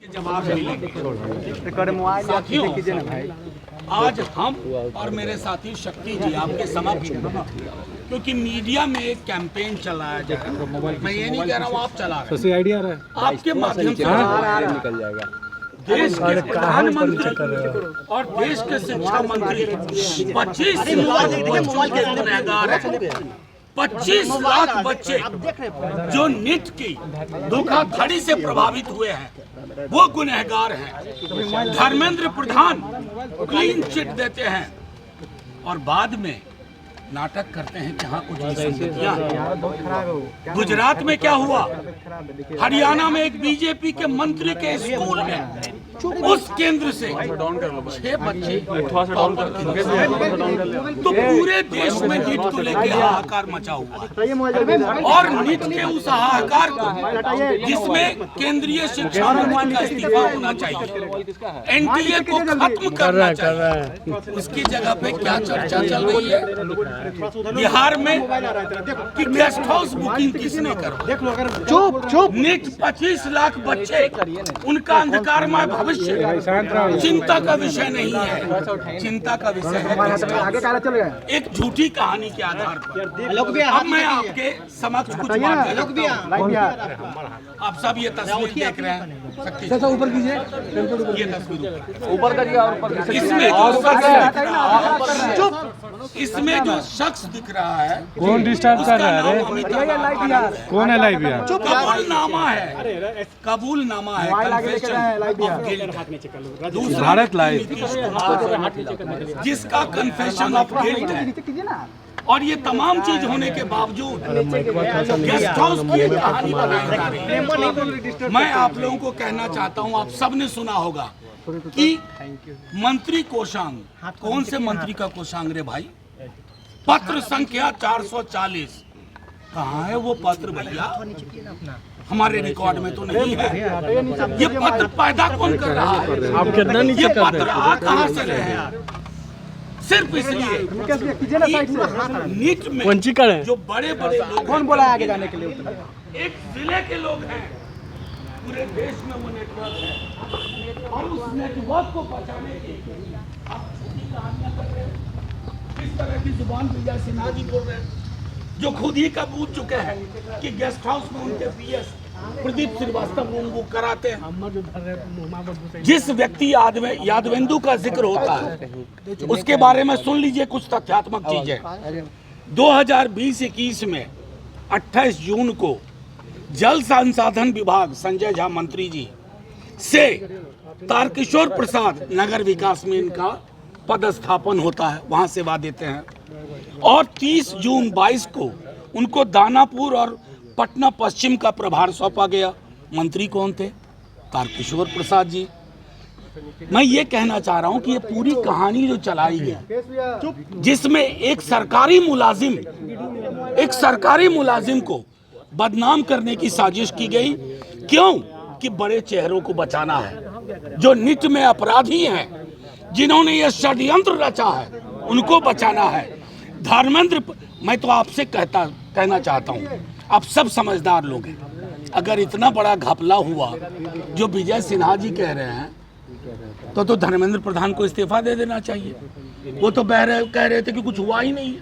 जवाब मिलेंगे। साथियों, आज हम और मेरे साथी शक्ति जी आपके समक्ष, क्योंकि मीडिया में एक कैंपेन चलाया जा रहा है, मैं ये नहीं कह रहा हूँ आप चला रहे हैं, आपके माध्यम से निकल जाएगा। देश के प्रधानमंत्री और देश के शिक्षा मंत्री 25 लाख बच्चों के गुनहगार हैं। 25 लाख बच्चे जो नीट की धोखाधड़ी से प्रभावित हुए हैं वो गुनहगार हैं। धर्मेंद्र प्रधान क्लीन चिट देते हैं और बाद में नाटक करते हैं जहाँ कुछ विसंगतियां हैं। गुजरात में क्या हुआ, हरियाणा में एक बीजेपी के मंत्री के स्कूल में उस केंद्र से 6 बच्चे, तो पूरे देश में नीट को लेकर हाहाकार मचा हुआ। और नीट के उस हाहाकार को जिसमें केंद्रीय शिक्षा मंत्री का इस्तीफा होना चाहिए, एनटीए को खत्म करना चाहिए, उसकी जगह पे क्या चर्चा चल रही है बिहार में कि गेस्ट हाउस बुकिंग किसने करा। चुप नीट 25 लाख बच्चे, उनका अंधकारमय भविष्य चिंता का विषय नहीं है। चिंता का विषय है एक झूठी कहानी के आधार पर। अब मैं आपके समक्ष कुछ बात आप सब ये तस्वीर देख रहे हैं, ऊपर कीजिए, ये तस्वीर ऊपर करिए। इसमें जो शख्स दिख रहा है, कौन डिस्टर्ब कर रहा है, कौन है लाइव यार? कबूलनामा है, कबूलनामा है, भारत लाइव, जिसका कन्फेशन ऑफ गिल्ट है। और ये तमाम चीज होने के बावजूद गेस्ट हाउस की कहानी बनाई जा रही है। मैं आप लोगों को कहना चाहता हूं, आप सबने सुना होगा कि मंत्री कोषांग, कौन से मंत्री का कोषांग रे भाई? पत्र संख्या 440, कहाँ है वो पत्र भैया? हमारे रिकॉर्ड में तो नहीं है। ये पत्र पैदा कौन कर रहा है? ये पत्र आ कहाँ से रहे हैं? सिर्फ इसलिए नीट में जो बड़े बड़े लोग, कौन बोला आगे जाने के लिए? एक जिले के लोग हैं, पूरे देश में वो नेटवर्क है, और उस नेटवर्क को बचाने के आप छोटी कहानियां कर रहे हैं। इस तरह की जुबान विजय सिन्हा जी बोल रहे हैं, जो खुद ही कबूल चुके हैं कि गेस्ट हाउस में उनके पीएस प्रदीप श्रीवास्तव वो कराते हैं। जिस व्यक्ति यादवेंदु का जिक्र होता है उसके बारे में सुन लीजिए कुछ तथ्यात्मक चीजें। 2020-21 में 28 जून को जल संसाधन विभाग संजय झा मंत्री जी से तारकिशोर प्रसाद नगर विकास में इनका पदस्थापन होता है, वहां सेवा देते हैं। और 30 जून 22 को उनको दानापुर और पटना पश्चिम का प्रभार सौंपा गया। मंत्री कौन थे? तारकिशोर प्रसाद जी। मैं ये कहना चाह रहा हूं कि ये पूरी कहानी जो चलाई गई, जिसमें एक सरकारी मुलाजिम को बदनाम करने की साजिश की गई, क्यों? कि बड़े चेहरों को बचाना है, जो नीट में अपराधी हैं, जिन्होंने ये षड्यंत्र रचा है, उनको बचाना है। धर्मेंद्र, मैं तो आपसे कहना चाहता हूं, आप सब समझदार लोग हैं, अगर इतना बड़ा घपला हुआ जो विजय सिन्हा जी कह रहे हैं, तो धर्मेंद्र प्रधान को इस्तीफा दे देना चाहिए। वो तो कह रहे थे कि कुछ हुआ ही नहीं है।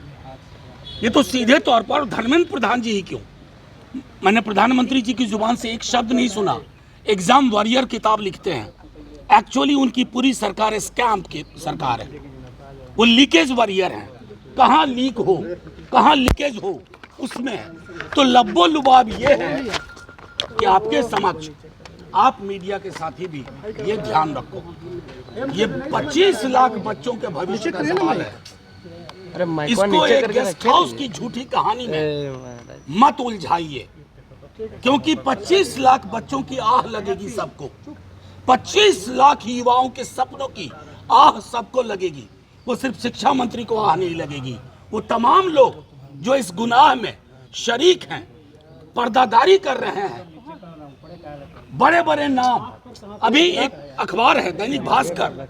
ये तो सीधे तौर पर धर्मेंद्र प्रधान जी ही क्यों? मैंने प्रधानमंत्री जी की जुबान से एक शब्द नहीं सुना। एग्जाम वॉरियर किताब लिखते हैं, एक्चुअली उनकी पूरी सरकार स्कैम की सरकार है, वो लीकेज वॉरियर हैं। कहाँ लीक हो, कहाँ लीकेज हो, उसमें है। तो लब्बो लुबाब ये है कि आपके समक्ष, आप मीडिया के साथी भी ये ध्यान रखो, ये 25 लाख बच्चों के भविष्य का सवाल है। इसको एक गेस्ट हाउस की झूठी कहानी में मत उलझाइए, क्योंकि 25 लाख बच्चों की आह लगेगी सबको। 25 लाख युवाओं के सपनों की आह सबको लगेगी। वो सिर्फ शिक्षा मंत्री को आह नहीं लगेगी, वो तमाम लोग जो इस गुनाह में शरीक हैं, पर्दादारी कर रहे हैं, बड़े बड़े नाम। अभी एक अखबार है दैनिक भास्कर,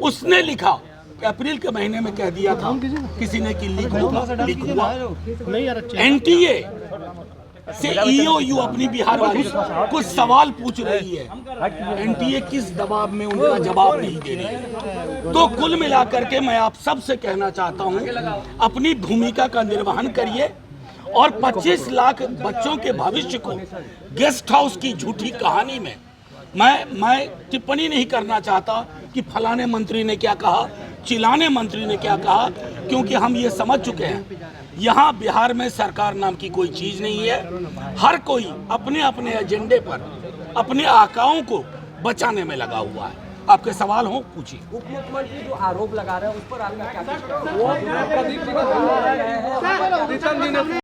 उसने लिखा अप्रैल के महीने में कह दिया था किसी ने कि लीक हुआ। एनटीए से ईओयू अपनी बिहार वाली कुछ सवाल पूछ रही है, एनटीए किस दबाव में उनका जवाब नहीं दे रही है। तो कुल मिलाकर के मैं आप सबसे कहना चाहता हूं, अपनी भूमिका का निर्वहन करिए और 25 लाख बच्चों के भविष्य को गेस्ट हाउस की झूठी कहानी में मैं टिप्पणी नहीं करना चाहता कि फलाने मंत्री ने क्या कहा, चिलाने मंत्री ने क्या कहा, क्योंकि हम ये समझ चुके हैं यहाँ बिहार में सरकार नाम की कोई चीज नहीं है। हर कोई अपने अपने एजेंडे पर अपने आकाओं को बचाने में लगा हुआ है। आपके सवाल हो पूछिए। उप मुख्यमंत्री जो आरोप लगा रहे हैं उस पर आपका क्या